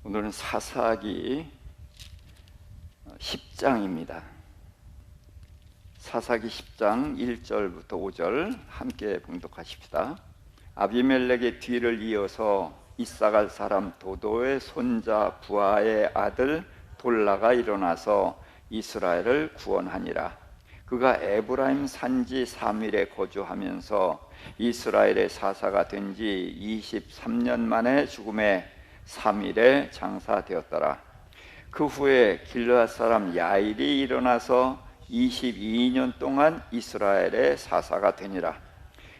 오늘은 사사기 10장입니다. 사사기 10장 1절부터 5절 함께 봉독하십시다. 아비멜렉의 뒤를 이어서 이사갈 사람 도도의 손자 부하의 아들 돌라가 일어나서 이스라엘을 구원하니라. 그가 에브라임 산지 사밀에 거주하면서 이스라엘의 사사가 된 지 23년 만에 죽음에 사밀에 장사되었더라. 그 후에 길르앗 사람 야일이 일어나서 22년 동안 이스라엘의 사사가 되니라.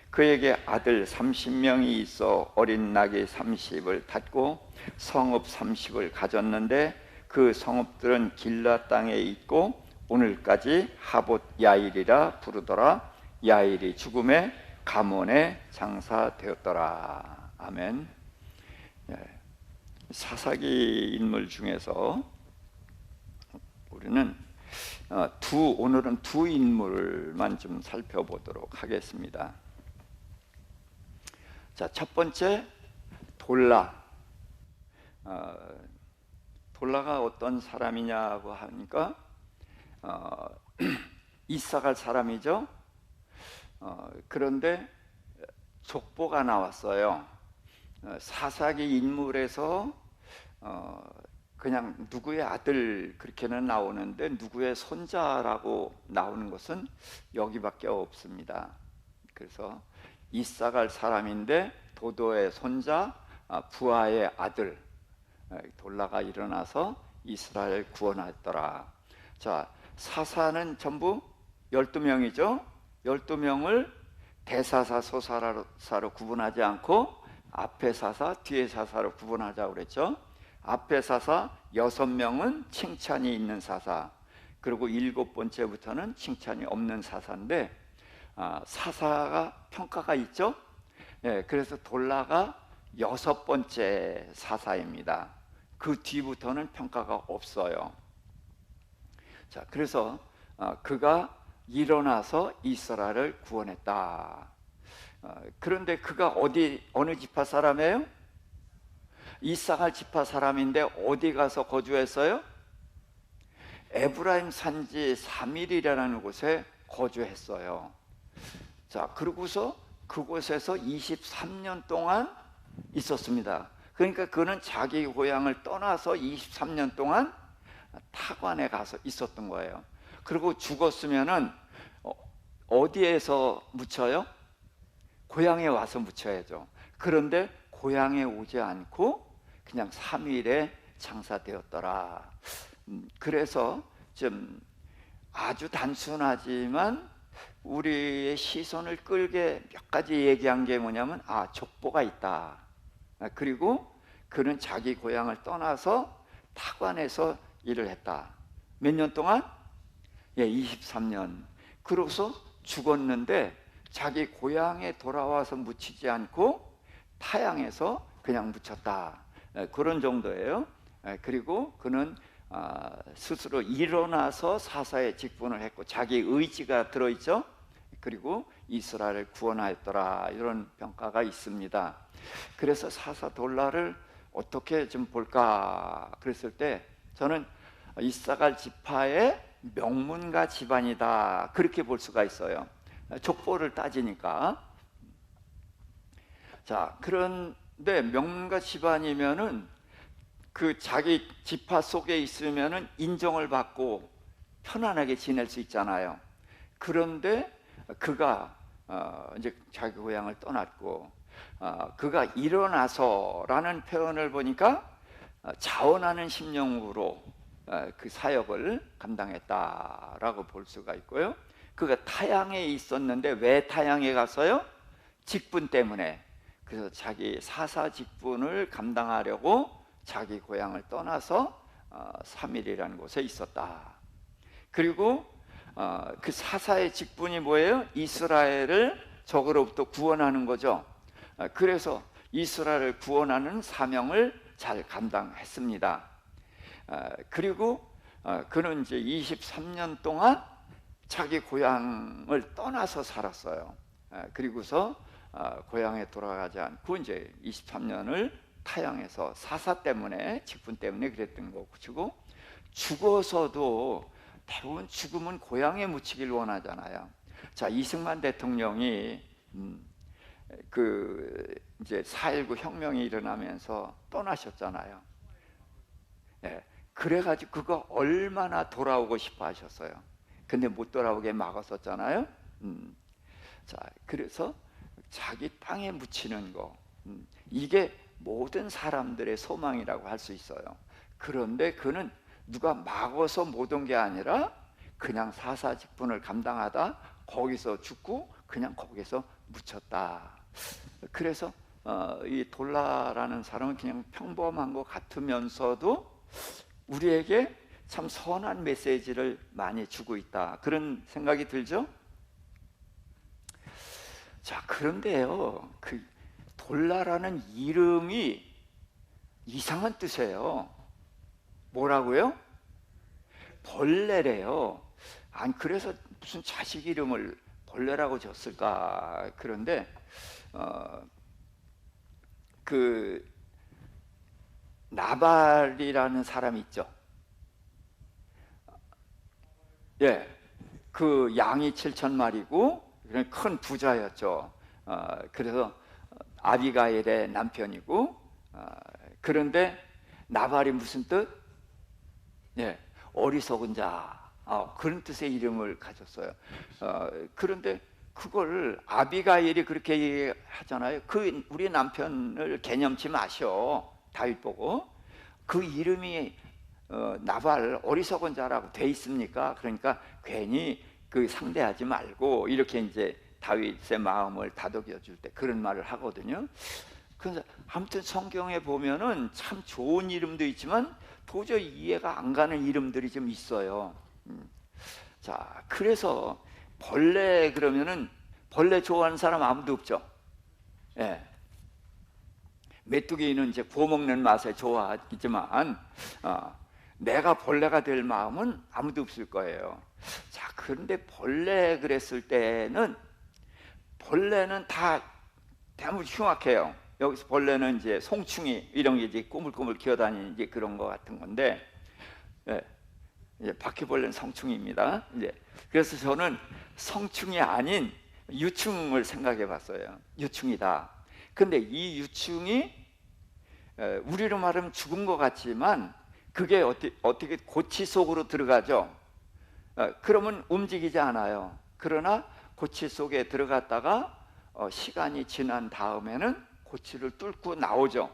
그에게 아들 30명이 있어 어린 낙이 30을 탔고 성읍 30을 가졌는데 그 성읍들은 길르앗 땅에 있고 오늘까지 하봇 야일이라 부르더라. 야일이 죽음에 가몬에 장사되었더라. 아멘. 사사기 인물 중에서 우리는 오늘은 두 인물만 좀 살펴보도록 하겠습니다. 자, 첫 번째 돌라. 돌라가 어떤 사람이냐고 하니까 이사갈 사람이죠. 그런데 족보가 나왔어요. 사사기 인물에서 그냥 누구의 아들 그렇게는 나오는데 누구의 손자라고 나오는 것은 여기밖에 없습니다. 그래서 이사갈 사람인데 도도의 손자 부하의 아들 돌라가 일어나서 이스라엘 구원하였더라. 자, 사사는 전부 12명이죠. 12명을 대사사 소사로 구분하지 않고 앞에 사사 뒤에 사사로 구분하자고 그랬죠. 앞에 사사 6명은 칭찬이 있는 사사, 그리고 7번째부터는 칭찬이 없는 사사인데 사사가 평가가 있죠. 그래서 돌라가 6번째 사사입니다. 그 뒤부터는 평가가 없어요. 자, 그래서 그가 일어나서 이스라엘을 구원했다. 그런데 그가 어느 지파 사람이에요? 이사갈 지파 사람인데 어디 가서 거주했어요? 에브라임 산지 사밀이라는 곳에 거주했어요. 자, 그러고서 그곳에서 23년 동안 있었습니다. 그러니까 그는 자기 고향을 떠나서 23년 동안 타관에 가서 있었던 거예요. 그리고 죽었으면은 어디에서 묻혀요? 고향에 와서 묻혀야죠. 그런데 고향에 오지 않고 그냥 3일에 장사되었더라. 그래서 좀 아주 단순하지만 우리의 시선을 끌게 몇 가지 얘기한 게 뭐냐면 족보가 있다. 그리고 그는 자기 고향을 떠나서 타관에서 일을 했다. 몇 년 동안? 23년. 그러고서 죽었는데 자기 고향에 돌아와서 묻히지 않고 타양에서 그냥 묻혔다. 그런 정도예요. 그리고 그는 스스로 일어나서 사사의 직분을 했고 자기 의지가 들어있죠. 그리고 이스라엘을 구원하였더라. 이런 평가가 있습니다. 그래서 사사 돌라를 어떻게 좀 볼까 그랬을 때 저는 이사갈 지파의 명문가 집안이다 그렇게 볼 수가 있어요. 족보를 따지니까. 자, 그런데 명문가 집안이면은 그 자기 지파 속에 있으면은 인정을 받고 편안하게 지낼 수 있잖아요. 그런데 그가 이제 자기 고향을 떠났고 그가 일어나서라는 표현을 보니까 자원하는 심령으로 그 사역을 감당했다라고 볼 수가 있고요. 그가 타양에 있었는데 왜 타양에 갔어요? 직분 때문에. 그래서 자기 사사 직분을 감당하려고 자기 고향을 떠나서 사밀이라는 곳에 있었다. 그리고 그 사사의 직분이 뭐예요? 이스라엘을 적으로부터 구원하는 거죠. 그래서 이스라엘을 구원하는 사명을 잘 감당했습니다. 그리고 그는 이제 23년 동안 자기 고향을 떠나서 살았어요. 그리고서 고향에 돌아가지 않고 이제 23년을 타향해서 사사 때문에, 직분 때문에 그랬던 것이고, 죽어서도 대부분 죽음은 고향에 묻히길 원하잖아요. 자, 이승만 대통령이 그 이제 4.19 혁명이 일어나면서 떠나셨잖아요. 예, 그래가지고 그거 얼마나 돌아오고 싶어 하셨어요. 근데 못 돌아오게 막았었잖아요. 자, 그래서 자기 땅에 묻히는 거, 이게 모든 사람들의 소망이라고 할 수 있어요. 그런데 그는 누가 막아서 못 온 게 아니라 그냥 사사직분을 감당하다 거기서 죽고 그냥 거기서 묻혔다. 그래서 이 돌라라는 사람은 그냥 평범한 것 같으면서도 우리에게 참 선한 메시지를 많이 주고 있다, 그런 생각이 들죠? 자, 그런데요, 그 돌라라는 이름이 이상한 뜻이에요. 뭐라고요? 벌레래요. 아니, 그래서 무슨 자식 이름을 벌레라고 졌을까? 그런데 그 나발이라는 사람이 있죠. 예, 그 양이 7,000마리고 큰 부자였죠. 그래서 아비가일의 남편이고, 그런데 나발이 무슨 뜻? 예, 어리석은 자, 그런 뜻의 이름을 가졌어요. 그런데 그걸 아비가일이 그렇게 얘기하잖아요. 그 우리 남편을 개념치 마셔, 다윗 보고. 그 이름이 나발, 어리석은 자라고 돼 있습니까? 그러니까 괜히 그 상대하지 말고, 이렇게 이제 다윗의 마음을 다독여 줄 때 그런 말을 하거든요. 그래서 아무튼 성경에 보면은 참 좋은 이름도 있지만 도저히 이해가 안 가는 이름들이 좀 있어요. 자, 그래서 벌레 그러면은, 벌레 좋아하는 사람 아무도 없죠. 예. 메뚜기는 이제 구워 먹는 맛에 좋아하지만 내가 벌레가 될 마음은 아무도 없을 거예요. 자, 그런데 벌레 그랬을 때는, 벌레는 다 대부분 흉악해요. 여기서 벌레는 이제 송충이 이런 게 이제 꾸물꾸물 기어다니는 이제 그런 거 같은 건데, 예, 이제 바퀴벌레는 성충입니다. 이제 그래서 저는 성충이 아닌 유충을 생각해 봤어요. 유충이다. 근데 이 유충이 우리로 말하면 죽은 것 같지만 그게 어떻게 고치 속으로 들어가죠. 그러면 움직이지 않아요. 그러나 고치 속에 들어갔다가 시간이 지난 다음에는 고치를 뚫고 나오죠.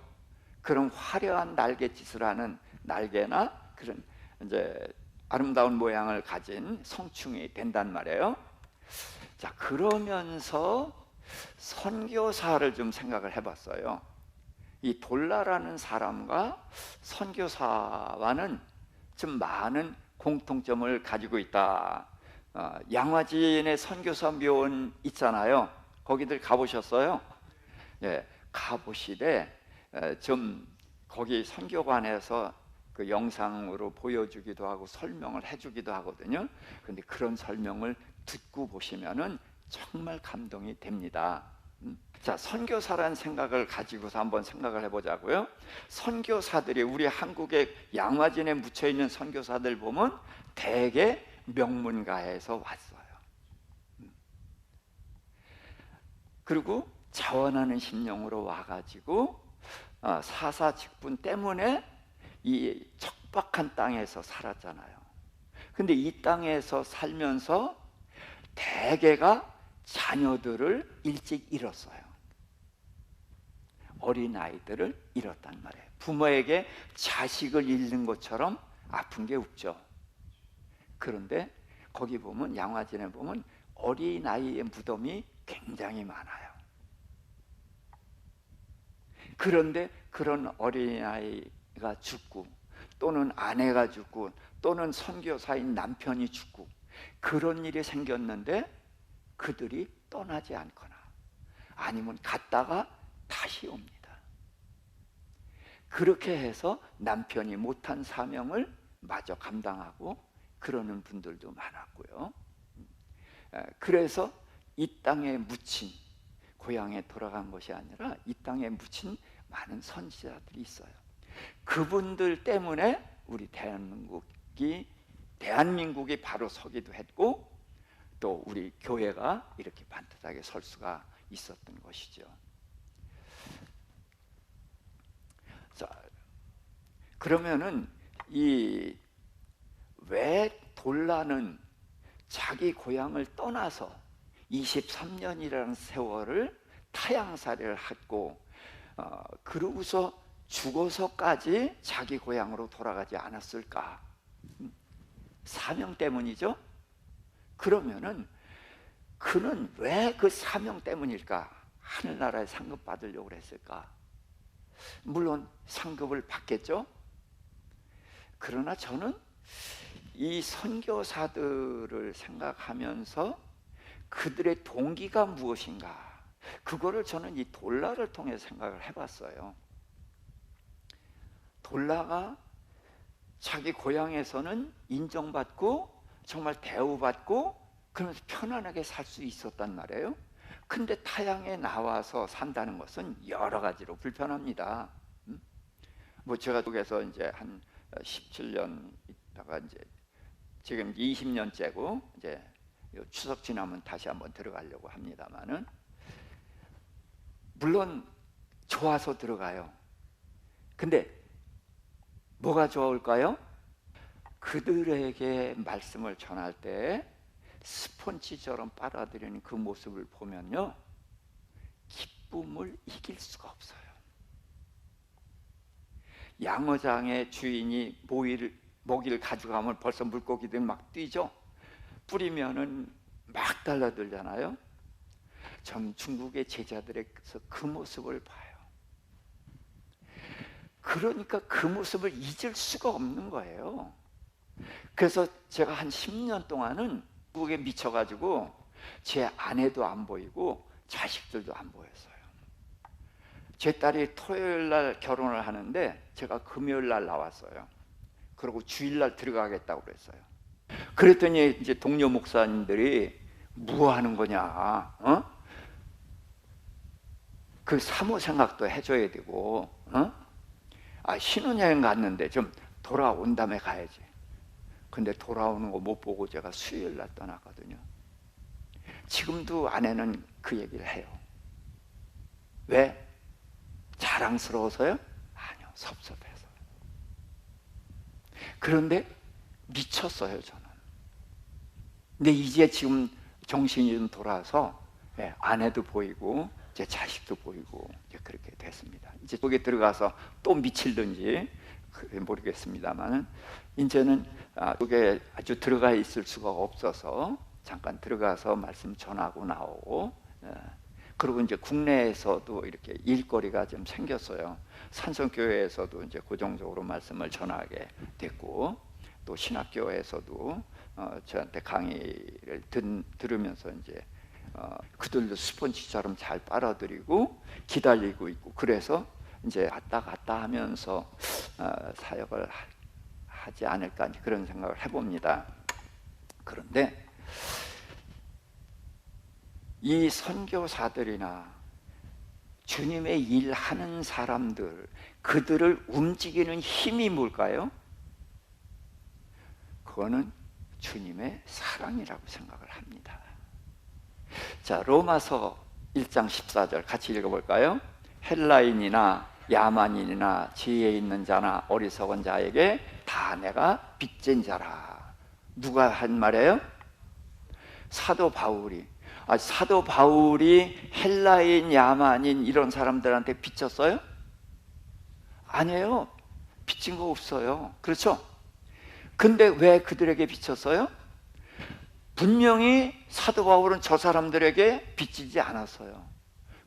그런 화려한 날갯짓을 하는, 날개나 그런 이제 아름다운 모양을 가진 성충이 된단 말이에요. 자, 그러면서 선교사를 좀 생각을 해봤어요. 이 돌라라는 사람과 선교사와는 좀 많은 공통점을 가지고 있다. 양화진의 선교사 묘원 있잖아요. 거기들 가보셨어요? 예, 가보시되 좀 거기 선교관에서 그 영상으로 보여주기도 하고 설명을 해주기도 하거든요. 그런데 그런 설명을 듣고 보시면은 정말 감동이 됩니다. 자, 선교사라는 생각을 가지고서 한번 생각을 해보자고요. 선교사들이 우리 한국의 양화진에 묻혀 있는 선교사들 보면 대개 명문가에서 왔어요. 그리고 자원하는 심령으로 와가지고 사사직분 때문에 이 척박한 땅에서 살았잖아요. 근데 이 땅에서 살면서 대개가 자녀들을 일찍 잃었어요. 어린아이들을 잃었단 말이에요. 부모에게 자식을 잃는 것처럼 아픈 게 없죠. 그런데 거기 보면, 양화진에 보면 어린아이의 무덤이 굉장히 많아요. 그런데 그런 어린아이가 죽고, 또는 아내가 죽고, 또는 선교사인 남편이 죽고, 그런 일이 생겼는데 그들이 떠나지 않거나 아니면 갔다가 다시 옵니다. 그렇게 해서 남편이 못한 사명을 마저 감당하고 그러는 분들도 많았고요. 그래서 이 땅에 묻힌, 고향에 돌아간 것이 아니라 이 땅에 묻힌 많은 선지자들이 있어요. 그분들 때문에 우리 대한민국이 바로 서기도 했고, 또 우리 교회가 이렇게 반듯하게 설 수가 있었던 것이죠. 자, 그러면은 왜 돌라는 자기 고향을 떠나서 23년이라는 세월을 타향살이를 했고, 그러고서 죽어서까지 자기 고향으로 돌아가지 않았을까? 사명 때문이죠. 그러면은 그는 왜 그 사명 때문일까? 하늘나라에 상급 받으려고 했을까? 물론 상급을 받겠죠. 그러나 저는 이 선교사들을 생각하면서 그들의 동기가 무엇인가, 그거를 저는 이 돌라를 통해 생각을 해봤어요. 돌라가 자기 고향에서는 인정받고 정말 대우받고 그러면서 편안하게 살 수 있었단 말이에요. 근데 타향에 나와서 산다는 것은 여러 가지로 불편합니다. 뭐 제가 쪽에서 이제 한 17년 있다가 이제 지금 20년째고 이제 추석 지나면 다시 한번 들어가려고 합니다만은, 물론 좋아서 들어가요. 근데 뭐가 좋을까요? 그들에게 말씀을 전할 때 스폰지처럼 빨아들이는 그 모습을 보면요, 기쁨을 이길 수가 없어요. 양어장의 주인이 모기를 가져가면 벌써 물고기들 막 뛰죠. 뿌리면은 막 달라들잖아요. 전 중국의 제자들에게서 그 모습을 봐요. 그러니까 그 모습을 잊을 수가 없는 거예요. 그래서 제가 한 10년 동안은 중국에 미쳐가지고 제 아내도 안 보이고 자식들도 안 보였어요. 제 딸이 토요일 날 결혼을 하는데 제가 금요일 날 나왔어요. 그리고 주일 날 들어가겠다고 그랬어요. 그랬더니 이제 동료 목사님들이 뭐 하는 거냐, 그 사모 생각도 해줘야 되고, 신혼여행 갔는데 좀 돌아온 다음에 가야지. 근데 돌아오는 거 못 보고 제가 수요일 날 떠났거든요. 지금도 아내는 그 얘기를 해요. 왜? 자랑스러워서요? 아니요, 섭섭해서. 그런데 미쳤어요, 저는. 근데 이제 지금 정신이 좀 돌아서 아내도 보이고 제 자식도 보이고 이제 그렇게 됐습니다. 이제 거기에 들어가서 또 미칠든지 모르겠습니다만은, 이제는 거기에 아주 들어가 있을 수가 없어서 잠깐 들어가서 말씀 전하고 나오고, 그리고 이제 국내에서도 이렇게 일거리가 좀 생겼어요. 산성교회에서도 이제 고정적으로 말씀을 전하게 됐고, 또 신학교에서도 저한테 강의를 들으면서 이제 그들도 스폰지처럼 잘 빨아들이고 기다리고 있고, 그래서 이제 왔다 갔다 하면서 사역을 하지 않을까 그런 생각을 해봅니다. 그런데 이 선교사들이나 주님의 일하는 사람들, 그들을 움직이는 힘이 뭘까요? 그거는 주님의 사랑이라고 생각을 합니다. 자, 로마서 1장 14절 같이 읽어볼까요? 헬라인이나 야만인이나 지혜 있는 자나 어리석은 자에게 다 내가 빚진 자라. 누가 한 말이에요? 사도 바울이. 사도 바울이 헬라인, 야만인 이런 사람들한테 빚졌어요? 아니에요. 빚진 거 없어요. 그렇죠? 근데 왜 그들에게 빚졌어요? 분명히 사도 바울은 저 사람들에게 빚지지 않았어요.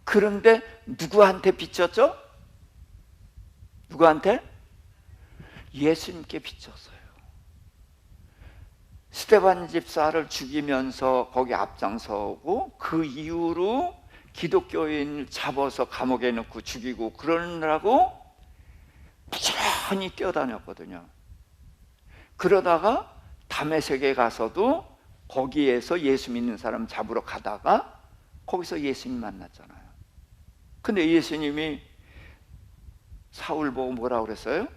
그런데 누구한테 빚졌죠? 누구한테? 예수님께 빚졌어요. 스데반 집사를 죽이면서 거기 앞장서고, 그 이후로 기독교인을 잡아서 감옥에 넣고 죽이고 그러느라고 부지런히 뛰어다녔거든요. 그러다가 다메섹에 가서도 거기에서 예수 믿는 사람 잡으러 가다가 거기서 예수님 만났잖아요. 근데 예수님이 사울 보고 뭐라고 그랬어요?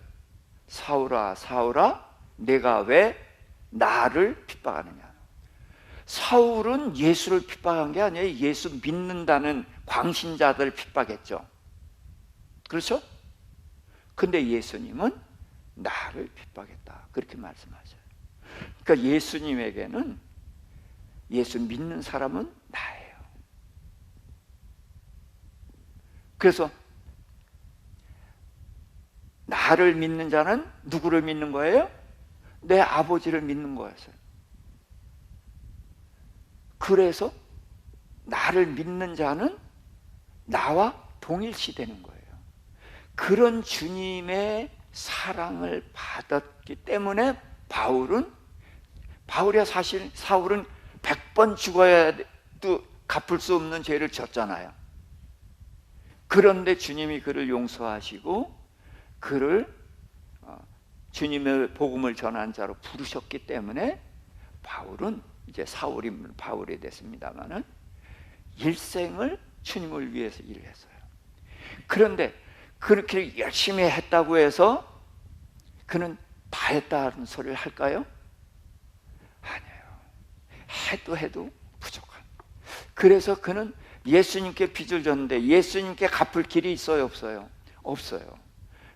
사울아 사울아 내가 왜 나를 핍박하느냐. 사울은 예수를 핍박한 게 아니에요. 예수 믿는다는 광신자들을 핍박했죠. 그렇죠? 근데 예수님은 나를 핍박했다, 그렇게 말씀하셔요. 그러니까 예수님에게는 예수 믿는 사람은 나예요. 그래서 나를 믿는 자는 누구를 믿는 거예요? 내 아버지를 믿는 거였어요. 그래서 나를 믿는 자는 나와 동일시되는 거예요. 그런 주님의 사랑을 받았기 때문에 바울이야 사실 사울은 100번 죽어야도 갚을 수 없는 죄를 졌잖아요. 그런데 주님이 그를 용서하시고 그를 주님의 복음을 전한 자로 부르셨기 때문에 바울은 이제 사울이 바울이 됐습니다마는 일생을 주님을 위해서 일을 했어요. 그런데 그렇게 열심히 했다고 해서 그는 다 했다는 소리를 할까요? 아니에요. 해도 부족한. 그래서 그는 예수님께 빚을 졌는데 예수님께 갚을 길이 있어요, 없어요? 없어요.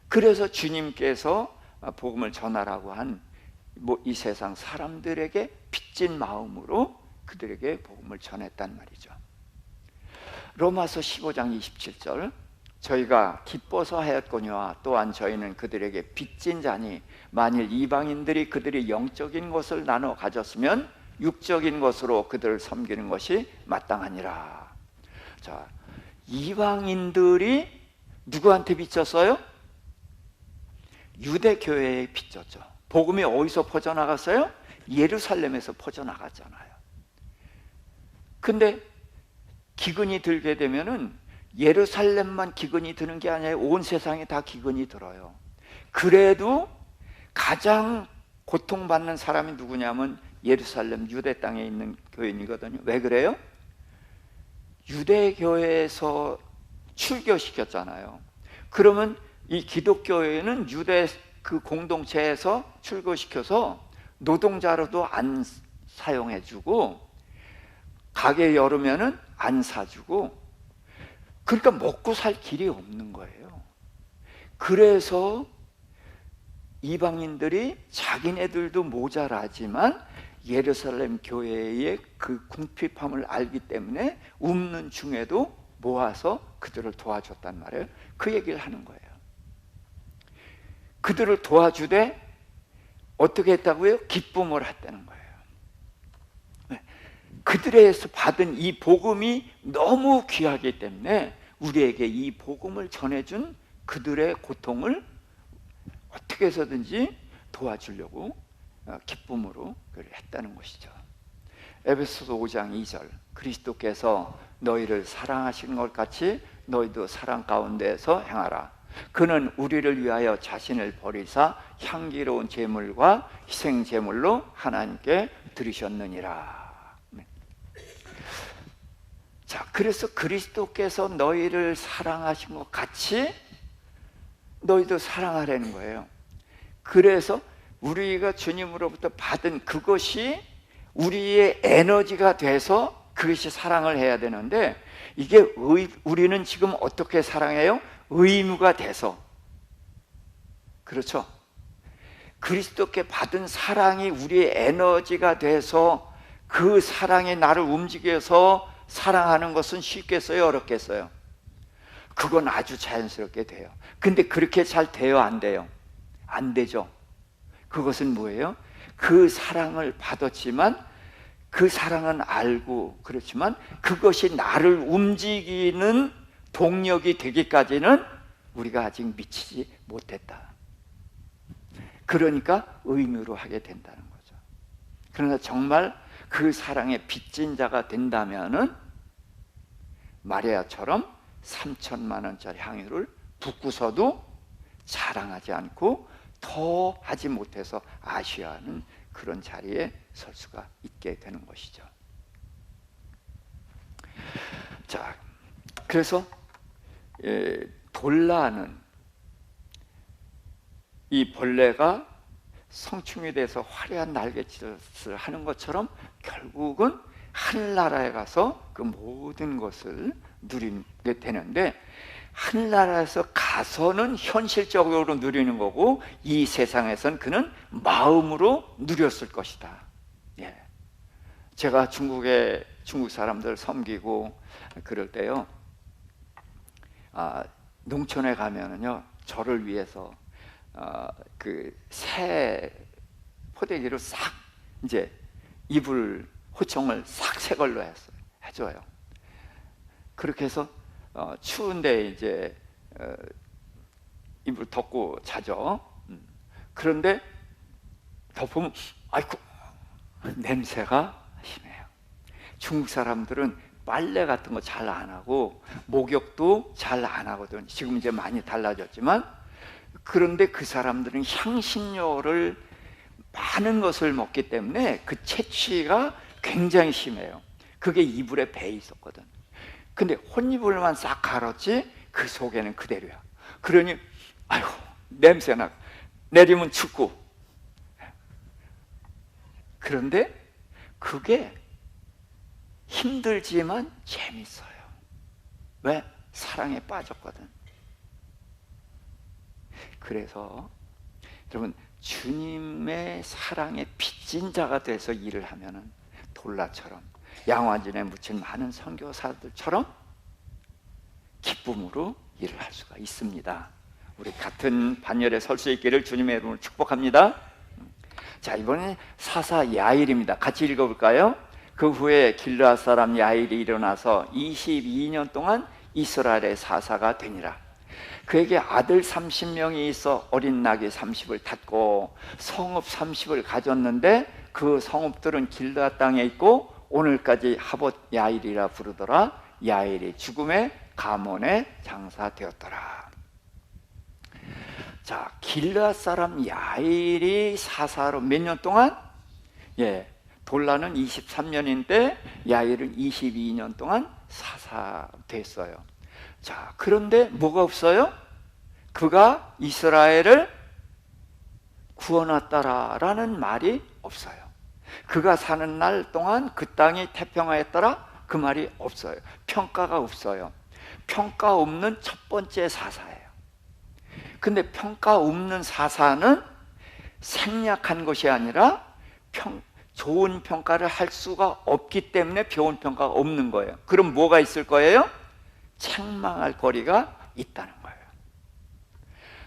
그래서 주님께서 복음을 전하라고 한 이 세상 사람들에게 빚진 마음으로 그들에게 복음을 전했단 말이죠. 로마서 15장 27절 저희가 기뻐서 하였거니와 또한 저희는 그들에게 빚진 자니 만일 이방인들이 그들이 영적인 것을 나눠 가졌으면 육적인 것으로 그들을 섬기는 것이 마땅하니라. 자, 이방인들이 누구한테 빚졌어요? 유대교회에 빚졌죠. 복음이 어디서 퍼져나갔어요? 예루살렘에서 퍼져나갔잖아요. 근데 기근이 들게 되면은 예루살렘만 기근이 드는 게 아니라 온 세상에 다 기근이 들어요. 그래도 가장 고통받는 사람이 누구냐면 예루살렘 유대 땅에 있는 교인이거든요. 왜 그래요? 유대교회에서 출교시켰잖아요. 그러면 이 기독교회는 유대 그 공동체에서 출교시켜서 노동자로도 안 사용해주고 가게 열으면은 안 사주고, 그러니까 먹고 살 길이 없는 거예요. 그래서 이방인들이 자기네들도 모자라지만 예루살렘 교회의 그 궁핍함을 알기 때문에 굶는 중에도 모아서 그들을 도와줬단 말이에요. 그 얘기를 하는 거예요. 그들을 도와주되 어떻게 했다고요? 기쁨을 했다는 거예요. 그들에게서 받은 이 복음이 너무 귀하기 때문에 우리에게 이 복음을 전해준 그들의 고통을 어떻게 해서든지 도와주려고 기쁨으로 했다는 것이죠. 에베소서 5장 2절 그리스도께서 너희를 사랑하신 것 같이 너희도 사랑 가운데서 행하라. 그는 우리를 위하여 자신을 버리사 향기로운 제물과 희생 제물로 하나님께 드리셨느니라. 자, 그래서 그리스도께서 너희를 사랑하신 것 같이 너희도 사랑하라는 거예요. 그래서 우리가 주님으로부터 받은 그것이 우리의 에너지가 돼서 그것이 사랑을 해야 되는데, 이게 우리는 지금 어떻게 사랑해요? 의무가 돼서. 그렇죠? 그리스도께 받은 사랑이 우리의 에너지가 돼서 그 사랑이 나를 움직여서 사랑하는 것은 쉽겠어요? 어렵겠어요? 그건 아주 자연스럽게 돼요. 근데 그렇게 잘 돼요? 안 돼요? 안 되죠. 그것은 뭐예요? 그 사랑을 받았지만, 그 사랑은 알고 그렇지만 그것이 나를 움직이는 동력이 되기까지는 우리가 아직 미치지 못했다. 그러니까 의무로 하게 된다는 거죠. 그러나 정말 그 사랑에 빚진 자가 된다면은 마리아처럼 3천만 원짜리 향유를 붓고서도 자랑하지 않고 더 하지 못해서 아쉬워하는 그런 자리에 설 수가 있게 되는 것이죠. 자, 그래서 돌라는 이 벌레가 성충이 돼서 화려한 날갯짓을 하는 것처럼 결국은 하늘나라에 가서 그 모든 것을 누리게 되는데, 하늘나라에서 가서는 현실적으로 누리는 거고, 이 세상에선 그는 마음으로 누렸을 것이다. 예. 제가 중국 사람들 섬기고 그럴 때요, 농촌에 가면은요, 저를 위해서 그 새 포대기로 싹 이제 이불 호청을 싹 새 걸로 해줘요. 그렇게 해서 추운데 이제 이불 덮고 자죠. 그런데 덮으면 아이고 냄새가 심해요. 중국 사람들은 빨래 같은 거 잘 안 하고 목욕도 잘 안 하거든. 지금 이제 많이 달라졌지만, 그런데 그 사람들은 향신료를 많은 것을 먹기 때문에 그 채취가 굉장히 심해요. 그게 이불에 배 있었거든. 근데 혼이불만 싹 갈았지 그 속에는 그대로야. 그러니 아이고 냄새나, 내리면 춥고. 그런데 그게 힘들지만 재밌어요. 왜? 사랑에 빠졌거든. 그래서 여러분, 주님의 사랑에 빚진 자가 돼서 일을 하면은 돌라처럼, 양화진에 묻힌 많은 선교사들처럼 기쁨으로 일을 할 수가 있습니다. 우리 같은 반열에 설 수 있기를 주님의 이름으로 축복합니다. 자, 이번에 사사 야일입니다. 같이 읽어볼까요? 그 후에 길르앗 사람 야일이 일어나서 22년 동안 이스라엘의 사사가 되니라. 그에게 아들 30명이 있어 어린 나귀 30을 탔고 성읍 30을 가졌는데, 그 성읍들은 길르앗 땅에 있고 오늘까지 하봇 야일이라 부르더라. 야일이 죽음에 가몬에 장사되었더라. 자, 길르앗 사람 야일이 사사로 몇 년 동안? 돌라는 23년인데 야일은 22년 동안 사사됐어요. 자, 그런데 뭐가 없어요? 그가 이스라엘을 구원했다라는 말이 없어요. 그가 사는 날 동안 그 땅이 태평하였더라, 그 말이 없어요. 평가가 없어요. 평가 없는 첫 번째 사사예요. 근데 평가 없는 사사는 생략한 것이 아니라 좋은 평가를 할 수가 없기 때문에 좋은 평가가 없는 거예요. 그럼 뭐가 있을 거예요? 책망할 거리가 있다는 거예요.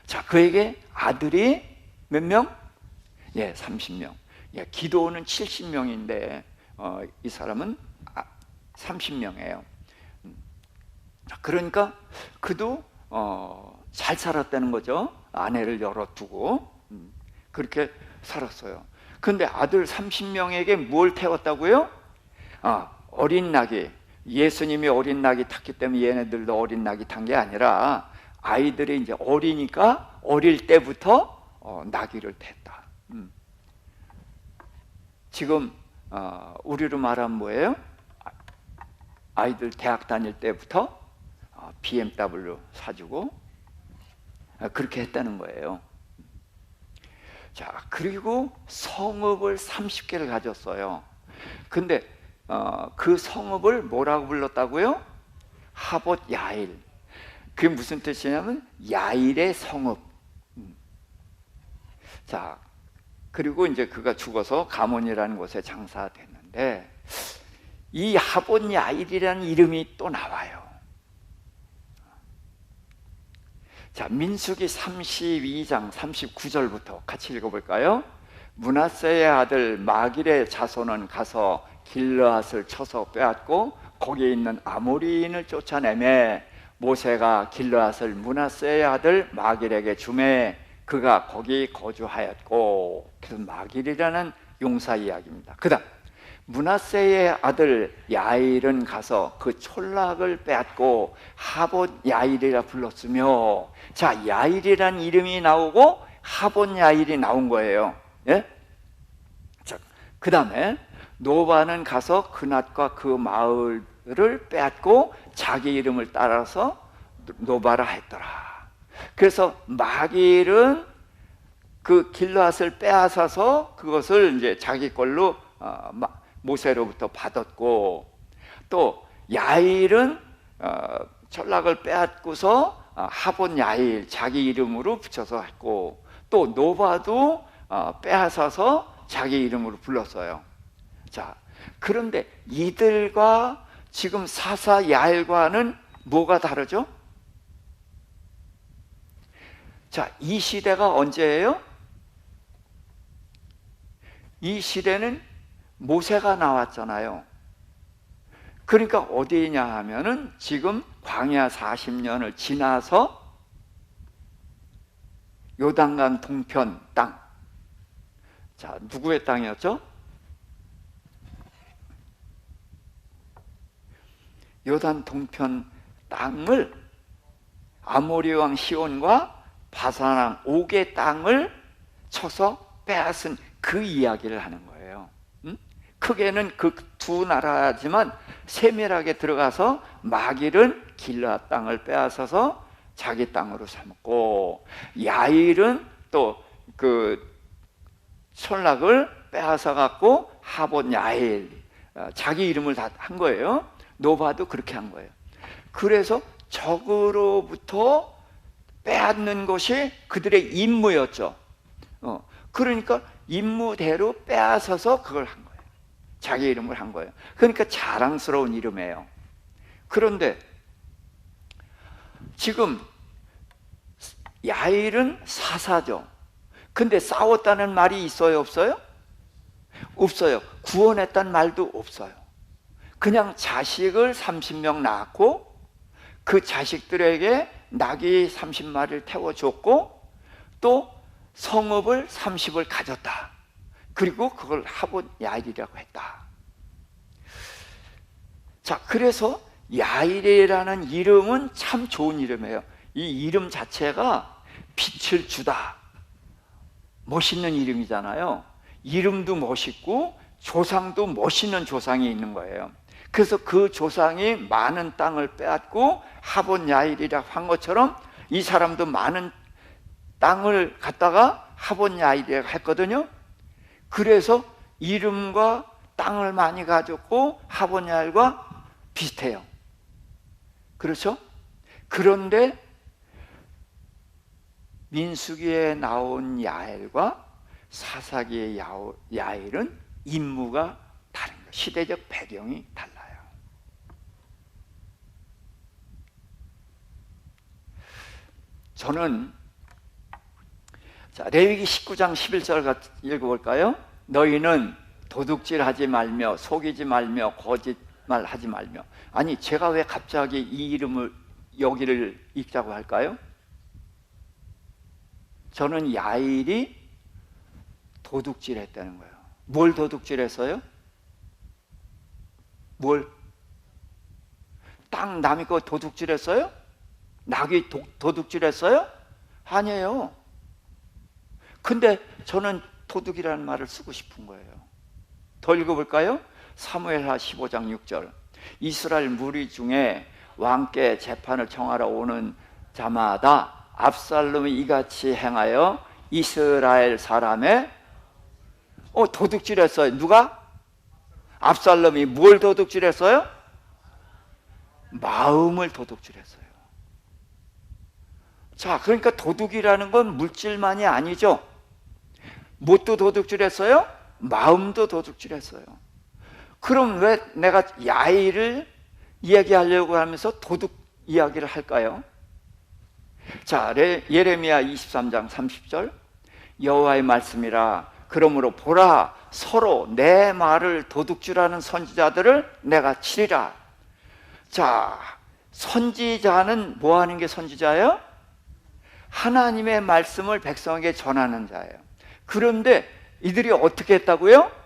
자, 그에게 아들이 몇 명? 30명. 기도는 70명인데 이 사람은 30명이에요. 그러니까 그도 잘 살았다는 거죠. 아내를 열어두고 그렇게 살았어요. 근데 아들 30명에게 뭘 태웠다고요? 어린 나귀. 예수님이 어린 나귀 탔기 때문에 얘네들도 어린 나귀 탄 게 아니라, 아이들이 이제 어리니까 어릴 때부터 나귀를 탔다. 지금 우리로 말하면 뭐예요? 아이들 대학 다닐 때부터 BMW 사주고 그렇게 했다는 거예요. 자, 그리고 성읍을 30개를 가졌어요. 근데 그 성읍을 뭐라고 불렀다고요? 하봇 야일. 그게 무슨 뜻이냐면 야일의 성읍. 자, 그리고 이제 그가 죽어서 가몬이라는 곳에 장사됐는데, 이 하봇 야일이라는 이름이 또 나와요. 자, 민수기 32장 39절부터 같이 읽어볼까요? 므낫세의 아들 마길의 자손은 가서 길르앗을 쳐서 빼앗고 거기에 있는 아모리인을 쫓아내매, 모세가 길르앗을 므낫세의 아들 마길에게 주매 그가 거기 거주하였고. 그래서 마길이라는 용사 이야기입니다. 그 다음 므낫세의 아들 야일은 가서 그 촌락을 빼앗고 하봇 야일이라 불렀으며. 자, 야일이라는 이름이 나오고 하봇 야일이 나온 거예요. 자, 그 다음에 노바는 가서 그낫과 그 마을을 빼앗고 자기 이름을 따라서 노바라 했더라. 그래서 마길은 그 길앗을 빼앗아서 그것을 이제 자기 걸로 모세로부터 받았고, 또 야일은 전락을 빼앗고서 하본 야일 자기 이름으로 붙여서 했고, 또 노바도 빼앗아서 자기 이름으로 불렀어요. 자, 그런데 이들과 지금 사사 야일과는 뭐가 다르죠? 자, 이 시대가 언제예요? 이 시대는 모세가 나왔잖아요. 그러니까 어디냐 하면은 지금 광야 40년을 지나서 요단강 동편 땅. 자, 누구의 땅이었죠? 요단 동편 땅을 아모리 왕 시온과 바산 왕 옥의 땅을 쳐서 빼앗은 그 이야기를 하는 거예요. 크게는 그 두 나라지만 세밀하게 들어가서 마길은 길앗 땅을 빼앗아서 자기 땅으로 삼고, 야일은 또 그 촌락을 빼앗아 갖고 하본 야일 자기 이름을 다 한 거예요. 노바도 그렇게 한 거예요. 그래서 적으로부터 빼앗는 것이 그들의 임무였죠. 그러니까 임무대로 빼앗아서 그걸 한 거예요. 자기 이름을 한 거예요. 그러니까 자랑스러운 이름이에요. 그런데 지금 야일은 사사죠. 근데 싸웠다는 말이 있어요, 없어요? 없어요. 구원했다는 말도 없어요. 그냥 자식을 30명 낳았고 그 자식들에게 나귀 30마리를 태워줬고 또 성읍을 30을 가졌다. 그리고 그걸 하본 야일이라고 했다. 자, 그래서 야일이라는 이름은 참 좋은 이름이에요. 이 이름 자체가 빛을 주다, 멋있는 이름이잖아요. 이름도 멋있고 조상도 멋있는 조상이 있는 거예요. 그래서 그 조상이 많은 땅을 빼앗고 하본 야일이라고 한 것처럼 이 사람도 많은 땅을 갖다가 하본 야일이라고 했거든요. 그래서 이름과 땅을 많이 가졌고 하본 야일과 비슷해요. 그렇죠? 그런데 민수기에 나온 야일과 사사기의 야일은 임무가 다른 거예요. 시대적 배경이 달라요. 저는 레위기 19장 11절 읽어볼까요? 너희는 도둑질하지 말며 속이지 말며 거짓말하지 말며. 아니, 제가 왜 갑자기 이 이름을 여기를 읽자고 할까요? 저는 야일이 도둑질했다는 거예요. 뭘 도둑질했어요? 뭘? 땅 남의 거 도둑질했어요? 나귀 도둑질했어요? 아니에요. 근데 저는 도둑이라는 말을 쓰고 싶은 거예요. 더 읽어볼까요? 사무엘하 15장 6절. 이스라엘 무리 중에 왕께 재판을 청하러 오는 자마다 압살롬이 이같이 행하여 이스라엘 사람의 도둑질했어요. 누가? 압살롬이 뭘 도둑질했어요? 마음을 도둑질했어요. 자, 그러니까 도둑이라는 건 물질만이 아니죠. 뭣도 도둑질했어요? 마음도 도둑질했어요. 그럼 왜 내가 야일을 이야기하려고 하면서 도둑 이야기를 할까요? 자, 예레미야 23장 30절. 여호와의 말씀이라. 그러므로 보라, 서로 내 말을 도둑질하는 선지자들을 내가 치리라. 자, 선지자는 뭐 하는 게 선지자예요? 하나님의 말씀을 백성에게 전하는 자예요. 그런데 이들이 어떻게 했다고요?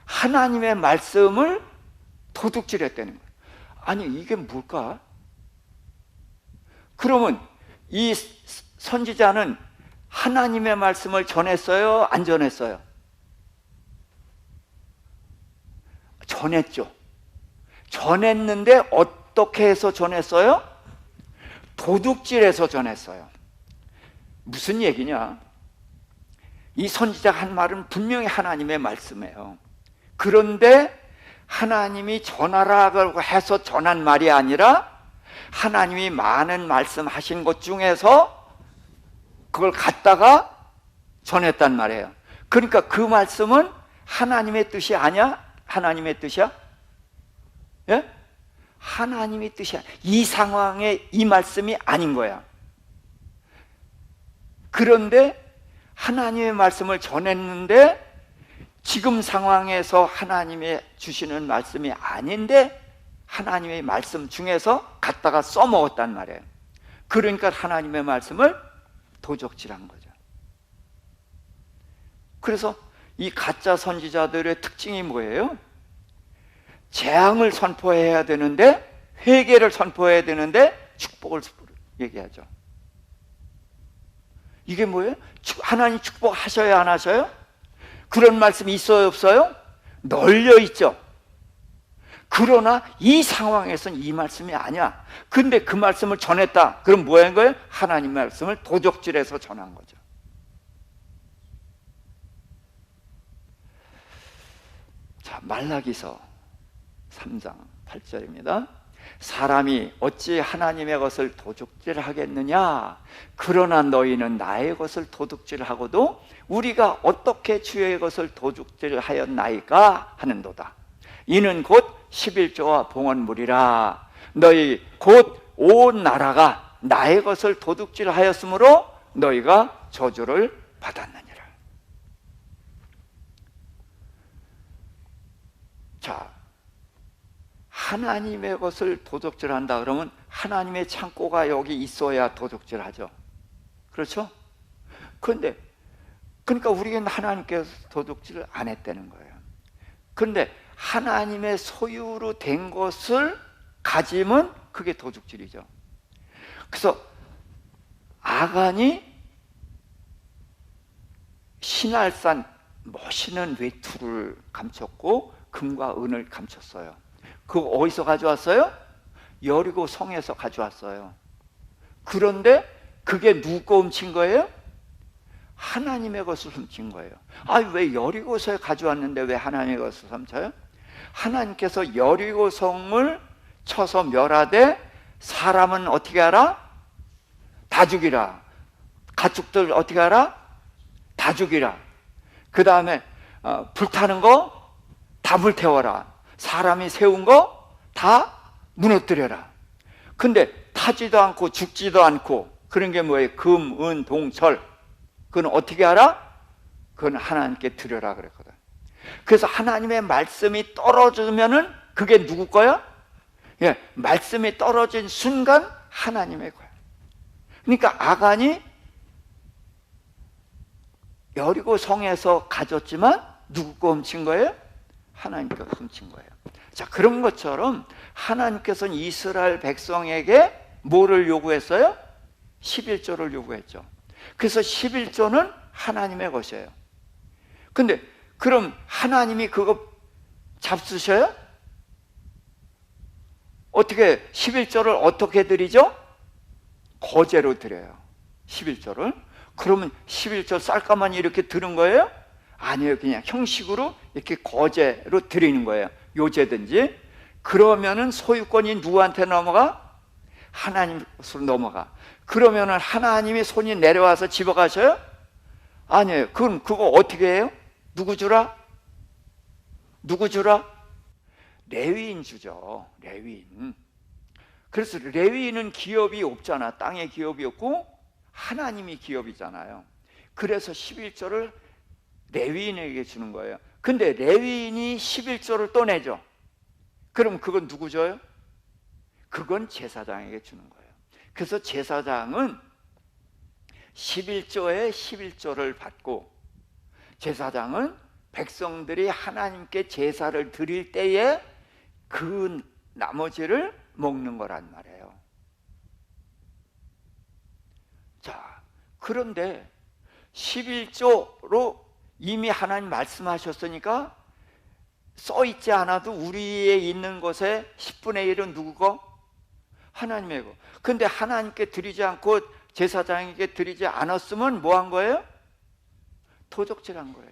하나님의 말씀을 도둑질했다는 거예요. 아니, 이게 뭘까? 그러면 이 선지자는 하나님의 말씀을 전했어요? 안 전했어요? 전했죠. 전했는데 어떻게 해서 전했어요? 도둑질해서 전했어요. 무슨 얘기냐? 이 선지자가 한 말은 분명히 하나님의 말씀이에요. 그런데 하나님이 전하라고 해서 전한 말이 아니라 하나님이 많은 말씀하신 것 중에서 그걸 갖다가 전했단 말이에요. 그러니까 그 말씀은 하나님의 뜻이 아니야? 하나님의 뜻이야? 예? 하나님의 뜻이야. 이 상황에 이 말씀이 아닌 거야. 그런데 하나님의 말씀을 전했는데 지금 상황에서 하나님의 주시는 말씀이 아닌데 하나님의 말씀 중에서 갖다가 써먹었단 말이에요. 그러니까 하나님의 말씀을 도적질한 거죠. 그래서 이 가짜 선지자들의 특징이 뭐예요? 재앙을 선포해야 되는데, 회개를 선포해야 되는데 축복을 얘기하죠. 이게 뭐예요? 하나님 축복하셔야 안 하셔요? 그런 말씀이 있어요, 없어요? 널려 있죠. 그러나 이 상황에서는 이 말씀이 아니야. 근데 그 말씀을 전했다. 그럼 뭐 한 거예요? 하나님 말씀을 도적질해서 전한 거죠. 자, 말라기서 3장 8절입니다. 사람이 어찌 하나님의 것을 도둑질하겠느냐? 그러나 너희는 나의 것을 도둑질하고도 우리가 어떻게 주의 것을 도둑질하였나이까 하는도다. 이는 곧 11조와 봉헌물이라. 너희 곧 온 나라가 나의 것을 도둑질하였으므로 너희가 저주를 받았느니라. 자, 하나님의 것을 도둑질한다 그러면 하나님의 창고가 여기 있어야 도둑질하죠. 그렇죠? 그러니까 우리는 하나님께서 도둑질을 안 했다는 거예요. 그런데 하나님의 소유로 된 것을 가지면 그게 도둑질이죠. 그래서 아간이 신할산 멋있는 외투를 감췄고 금과 은을 감췄어요. 그거 어디서 가져왔어요? 여리고 성에서 가져왔어요. 그런데 그게 누구 훔친 거예요? 하나님의 것을 훔친 거예요. 왜 여리고성에 가져왔는데 왜 하나님의 것을 훔쳐요? 하나님께서 여리고성을 쳐서 멸하되 사람은 어떻게 하라? 다 죽이라. 가축들 어떻게 하라? 다 죽이라. 그 다음에 불타는 거 다 불태워라. 사람이 세운 거 다 무너뜨려라. 근데 타지도 않고 죽지도 않고 그런 게 뭐예요? 금, 은, 동, 철. 그건 어떻게 하라? 그건 하나님께 드려라 그랬거든. 그래서 하나님의 말씀이 떨어지면은 그게 누구 거야? 예, 말씀이 떨어진 순간 하나님의 거야. 그러니까 아간이 여리고 성에서 가졌지만 누구 거 훔친 거예요? 하나님께서 훔친 거예요. 자, 그런 것처럼 하나님께서는 이스라엘 백성에게 뭐를 요구했어요? 11조를 요구했죠. 그래서 11조는 하나님의 것이에요. 근데 그럼 하나님이 그거 잡수셔요? 어떻게 11조를 어떻게 드리죠? 거제로 드려요. 11조를. 그러면 11조 쌀가마니 이렇게 드는 거예요? 아니에요. 그냥 형식으로 이렇게 거제로 드리는 거예요. 요제든지. 그러면은 소유권이 누구한테 넘어가? 하나님 것으로 넘어가. 그러면은 하나님이 손이 내려와서 집어가셔요? 아니에요. 그럼 그거 어떻게 해요? 누구 주라? 누구 주라? 레위인 주죠. 레위인. 그래서 레위인은 기업이 없잖아. 땅에 기업이 없고 하나님이 기업이잖아요. 그래서 11조를 레위인에게 주는 거예요. 근데 레위인이 11조를 또 내죠. 그럼 그건 누구 줘요? 그건 제사장에게 주는 거예요. 그래서 제사장은 11조에 11조를 받고 제사장은 백성들이 하나님께 제사를 드릴 때에 그 나머지를 먹는 거란 말이에요. 자, 그런데 11조로 이미 하나님 말씀하셨으니까 써있지 않아도 우리의 있는 것에 10분의 1은 누구 거? 하나님의 거. 근데 하나님께 드리지 않고 제사장에게 드리지 않았으면 뭐 한 거예요? 도둑질한 거예요.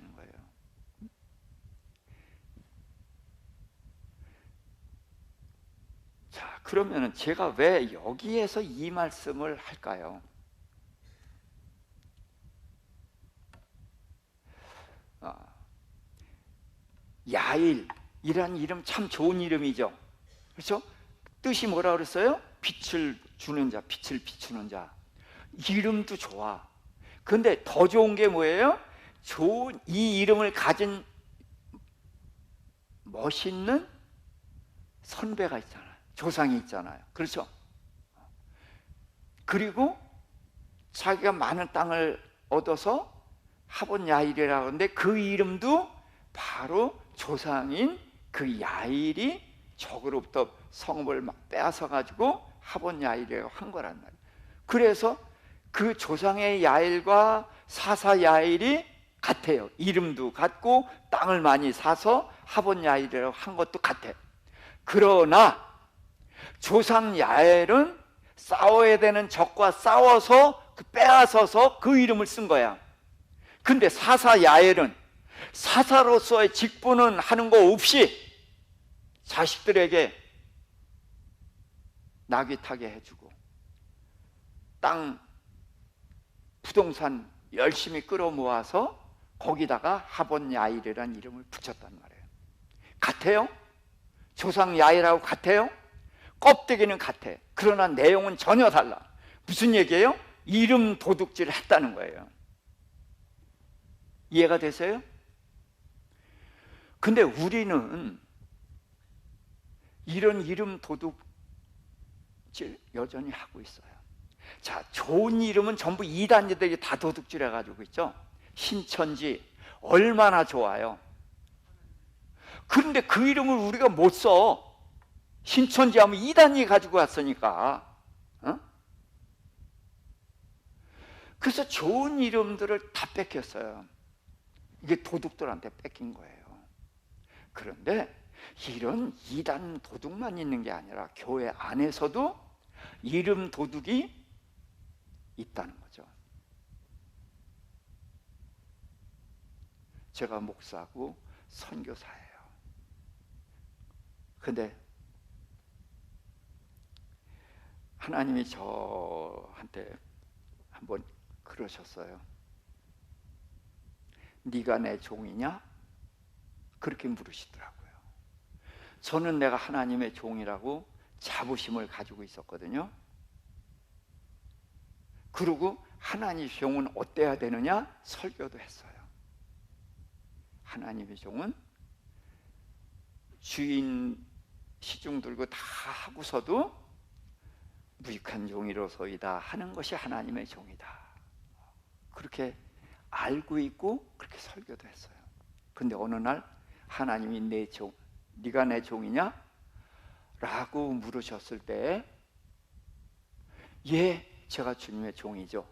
자, 그러면은 제가 왜 여기에서 이 말씀을 할까요? 야일이라는 이름 참 좋은 이름이죠. 그렇죠? 뜻이 뭐라 그랬어요? 빛을 주는 자, 빛을 비추는 자. 이름도 좋아. 근데 더 좋은 게 뭐예요? 좋은 이 이름을 가진 멋있는 선배가 있잖아요. 조상이 있잖아요. 그렇죠? 그리고 자기가 많은 땅을 얻어서 하본 야일이라고 하는데 그 이름도 바로 조상인 그 야일이 적으로부터 성읍을 막 빼앗아 가지고 하본 야일이라고 한 거란 말이에요. 그래서 그 조상의 야일과 사사 야일이 같아요. 이름도 같고 땅을 많이 사서 하본 야일이라고 한 것도 같아요. 그러나 조상 야일은 싸워야 되는 적과 싸워서 빼앗아서 그 이름을 쓴 거야. 근데 사사 야일은 사사로서의 직분은 하는 거 없이 자식들에게 나귀 타게 해주고 땅 부동산 열심히 끌어모아서 거기다가 하본 야일이라는 이름을 붙였단 말이에요. 같아요? 조상 야일하고 같아요? 껍데기는 같아. 그러나 내용은 전혀 달라. 무슨 얘기예요? 이름 도둑질을 했다는 거예요. 이해가 되세요? 근데 우리는 이런 이름 도둑질 여전히 하고 있어요. 자, 좋은 이름은 전부 이단자들이 다 도둑질해 가지고 있죠. 신천지 얼마나 좋아요. 그런데 그 이름을 우리가 못 써. 신천지 하면 이단이 가지고 왔으니까. 어? 그래서 좋은 이름들을 다 뺏겼어요. 이게 도둑들한테 뺏긴 거예요. 그런데 이런 이단 도둑만 있는 게 아니라 교회 안에서도 이름 도둑이 있다는 거죠. 제가 목사고 선교사예요. 근데 하나님이 저한테 한번 그러셨어요. 네가 내 종이냐? 그렇게 물으시더라고요. 저는 내가 하나님의 종이라고 자부심을 가지고 있었거든요. 그리고 하나님의 종은 어때야 되느냐? 설교도 했어요. 하나님의 종은 주인 시중 들고 다 하고서도 무익한 종이로소이다 하는 것이 하나님의 종이다. 그렇게 알고 있고 그렇게 설교도 했어요. 근데 어느 날 하나님이 내 종, 네가 내 종이냐? 라고 물으셨을 때 예, 제가 주님의 종이죠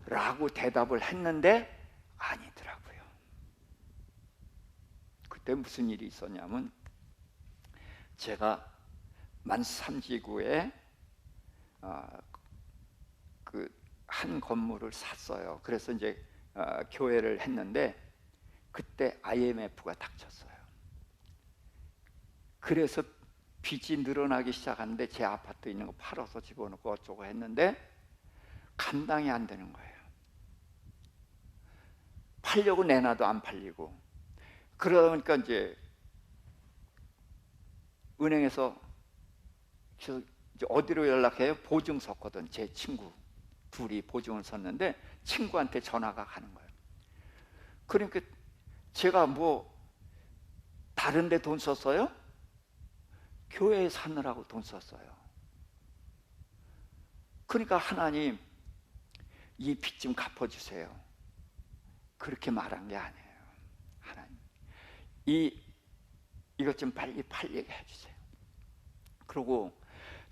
라고 대답을 했는데 아니더라고요. 그때 무슨 일이 있었냐면 제가 만삼지구에 그 한 건물을 샀어요. 그래서 이제 교회를 했는데 그때 IMF가 닥쳤어요. 그래서 빚이 늘어나기 시작하는데 제 아파트 있는 거 팔아서 집어넣고 어쩌고 했는데 감당이 안 되는 거예요. 팔려고 내놔도 안 팔리고. 그러니까 이제 은행에서 어디로 연락해요? 보증 섰거든. 제 친구 둘이 보증을 섰는데 친구한테 전화가 가는 거예요. 그러니까 제가 뭐 다른 데 돈 썼어요? 교회에 사느라고 돈 썼어요. 그러니까 하나님 이 빚 좀 갚아주세요. 그렇게 말한 게 아니에요. 하나님 이것 좀 빨리 팔리게 해주세요. 그리고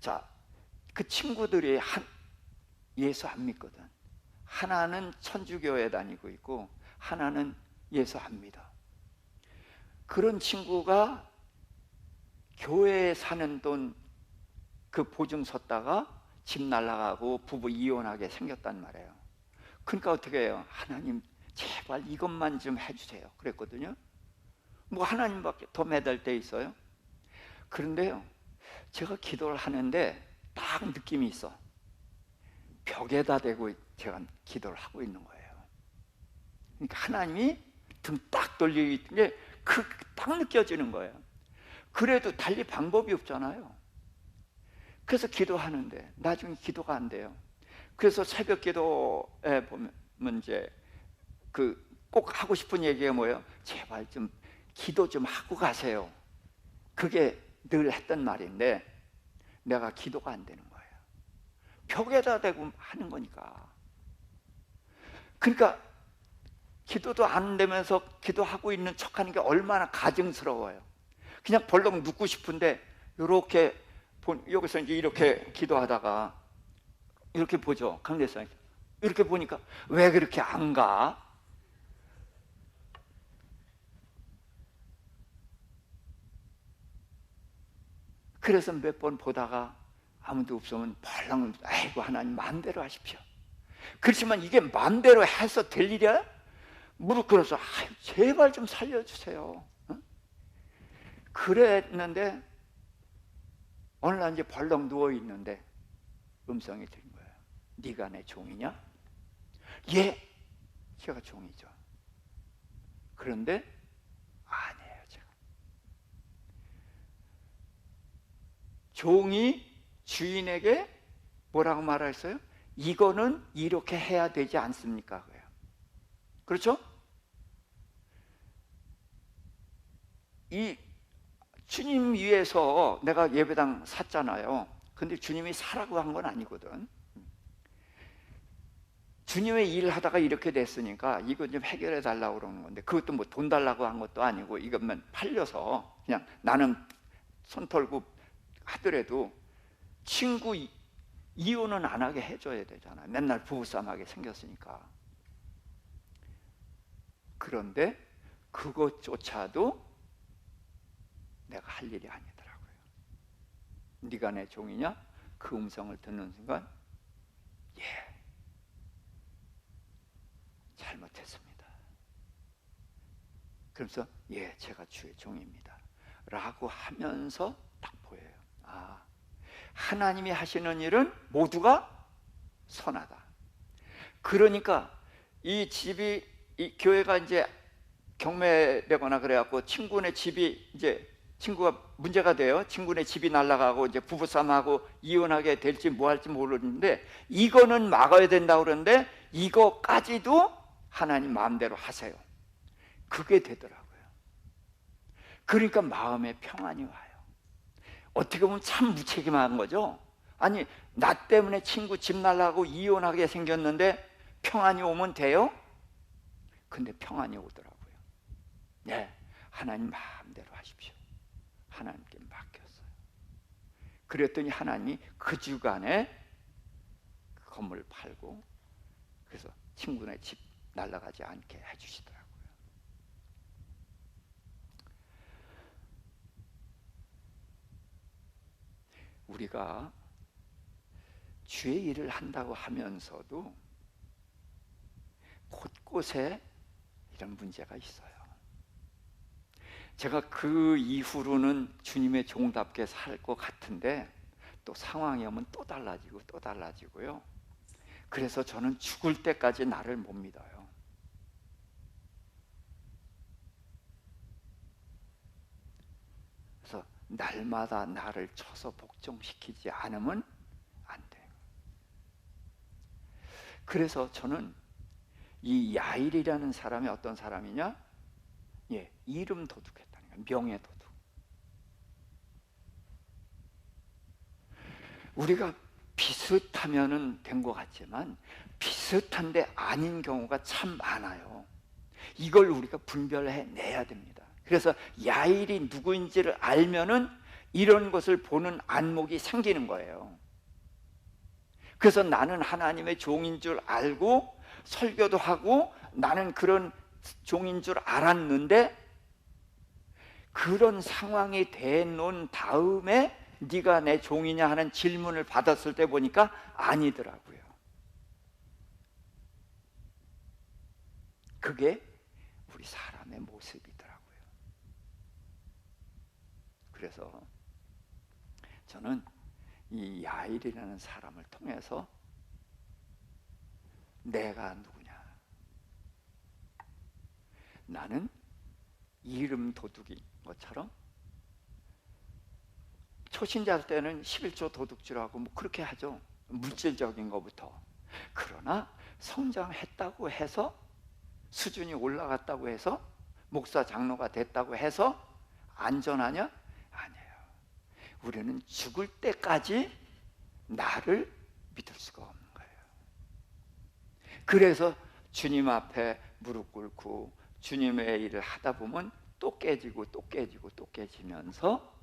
자, 그 친구들이 예수 안 믿거든. 하나는 천주교에 다니고 있고 하나는 예수 안 믿어. 그런 친구가 교회에 사는 돈 그 보증 섰다가 집 날아가고 부부 이혼하게 생겼단 말이에요. 그러니까 어떻게 해요? 하나님 제발 이것만 좀 해주세요 그랬거든요. 뭐 하나님밖에 더 매달 때 있어요? 그런데요, 제가 기도를 하는데 딱 느낌이 있어. 벽에다 대고 제가 기도를 하고 있는 거예요. 그러니까 하나님이 등 딱 돌리고 있는 게 딱 느껴지는 거예요. 그래도 달리 방법이 없잖아요. 그래서 기도하는데 나중에 기도가 안 돼요. 그래서 새벽 기도에 보면 이제 꼭 하고 싶은 얘기가 뭐예요? 제발 좀 기도 좀 하고 가세요. 그게 늘 했던 말인데 내가 기도가 안 되는 거예요. 벽에다 대고 하는 거니까. 그러니까 기도도 안 되면서 기도하고 있는 척하는 게 얼마나 가증스러워요. 그냥 벌렁 눕고 싶은데 이렇게 여기서 이제 이렇게 기도하다가 이렇게 보죠. 강대상 이렇게 보니까 왜 그렇게 안 가? 그래서 몇 번 보다가 아무도 없으면 벌렁 아이고 하나님 마음대로 하십시오. 그렇지만 이게 마음대로 해서 될 일이야? 무릎 꿇어서 제발 좀 살려주세요. 그랬는데 어느 날 이제 벌렁 누워 있는데 음성이 들린 거예요. 네가 내 종이냐? 예, 제가 종이죠. 그런데 아니에요, 제가. 종이 주인에게 뭐라고 말했어요? 이거는 이렇게 해야 되지 않습니까? 그렇죠? 이 주님 위해서 내가 예배당 샀잖아요. 근데 주님이 사라고 한 건 아니거든. 주님의 일을 하다가 이렇게 됐으니까 이거 좀 해결해 달라고 그러는 건데, 그것도 뭐 돈 달라고 한 것도 아니고 이것만 팔려서 그냥 나는 손 털고 하더라도 친구 이혼은 안 하게 해줘야 되잖아. 맨날 부부싸움하게 생겼으니까. 그런데 그것조차도 내가 할 일이 아니더라고요. 네가 내 종이냐? 그 음성을 듣는 순간 예, 잘못했습니다. 그래서 예, 제가 주의 종입니다 라고 하면서 딱 보여요. 아, 하나님이 하시는 일은 모두가 선하다. 그러니까 이 집이, 이 교회가 이제 경매되거나 그래갖고 친구네 집이 이제 친구가 문제가 돼요. 친구네 집이 날아가고 이제 부부싸움하고 이혼하게 될지 뭐 할지 모르는데 이거는 막아야 된다고 그러는데 이거까지도 하나님 마음대로 하세요. 그게 되더라고요. 그러니까 마음에 평안이 와요. 어떻게 보면 참 무책임한 거죠. 아니, 나 때문에 친구 집 날아가고 이혼하게 생겼는데 평안이 오면 돼요? 근데 평안이 오더라고요. 네, 하나님 마음대로 하십시오. 하나님께 맡겼어요. 그랬더니 하나님이 그 주간에 그 건물을 팔고 그래서 친구네 집 날아가지 않게 해주시더라고요. 우리가 주의 일을 한다고 하면서도 곳곳에 이런 문제가 있어요. 제가 그 이후로는 주님의 종답게 살 것 같은데 또 상황이 오면 또 달라지고 또 달라지고요. 그래서 저는 죽을 때까지 나를 못 믿어요. 그래서 날마다 나를 쳐서 복종시키지 않으면 안 돼요. 그래서 저는 이 야일이라는 사람이 어떤 사람이냐? 예, 이름 도둑했다는 거예요. 명예 도둑. 우리가 비슷하면은 된 것 같지만 비슷한데 아닌 경우가 참 많아요. 이걸 우리가 분별해 내야 됩니다. 그래서 야일이 누구인지를 알면은 이런 것을 보는 안목이 생기는 거예요. 그래서 나는 하나님의 종인 줄 알고 설교도 하고 나는 그런 종인 줄 알았는데 그런 상황이 돼 놓은 다음에 네가 내 종이냐 하는 질문을 받았을 때 보니까 아니더라고요. 그게 우리 사람의 모습이더라고요. 그래서 저는 이 야일이라는 사람을 통해서 내가 누구냐, 나는 이름 도둑인 것처럼, 초신자 때는 11조 도둑질하고 뭐 그렇게 하죠. 물질적인 것부터. 그러나 성장했다고 해서, 수준이 올라갔다고 해서, 목사 장로가 됐다고 해서 안전하냐? 아니에요. 우리는 죽을 때까지 나를 믿을 수가 없는 거예요. 그래서 주님 앞에 무릎 꿇고 주님의 일을 하다 보면 또 깨지고 또 깨지고 또 깨지면서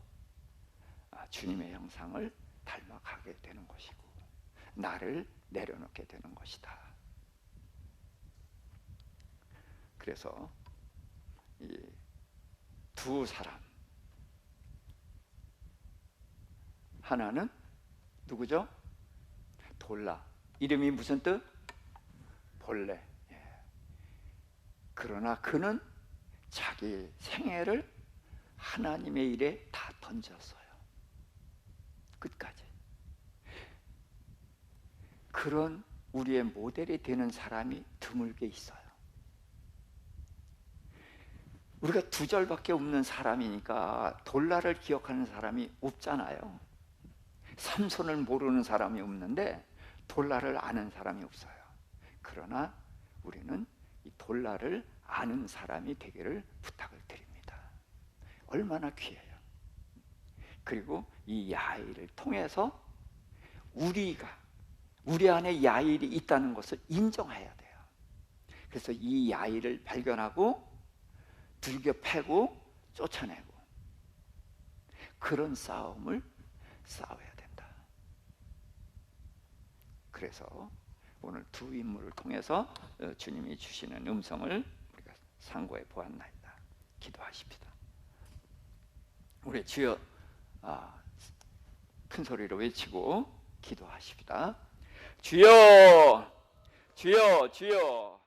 주님의 형상을 닮아가게 되는 것이고 나를 내려놓게 되는 것이다. 그래서 이 두 사람, 하나는 누구죠? 돌라. 이름이 무슨 뜻? 벌레. 그러나 그는 자기 생애를 하나님의 일에 다 던졌어요. 끝까지. 그런 우리의 모델이 되는 사람이 드물게 있어요. 우리가 두 절밖에 없는 사람이니까 돌라를 기억하는 사람이 없잖아요. 삼손을 모르는 사람이 없는데 돌라를 아는 사람이 없어요. 그러나 우리는 이 돌라를 아는 사람이 되기를 부탁을 드립니다. 얼마나 귀해요. 그리고 이 야일을 통해서 우리 안에 야일이 있다는 것을 인정해야 돼요. 그래서 이 야일을 발견하고 들겨 패고 쫓아내고 그런 싸움을 싸워야 된다. 그래서 오늘 두 인물을 통해서 주님이 주시는 음성을 우리가 상고해 보았나이다. 기도하십시다. 우리 주여, 큰 소리로 외치고 기도하십시다. 주여, 주여, 주여.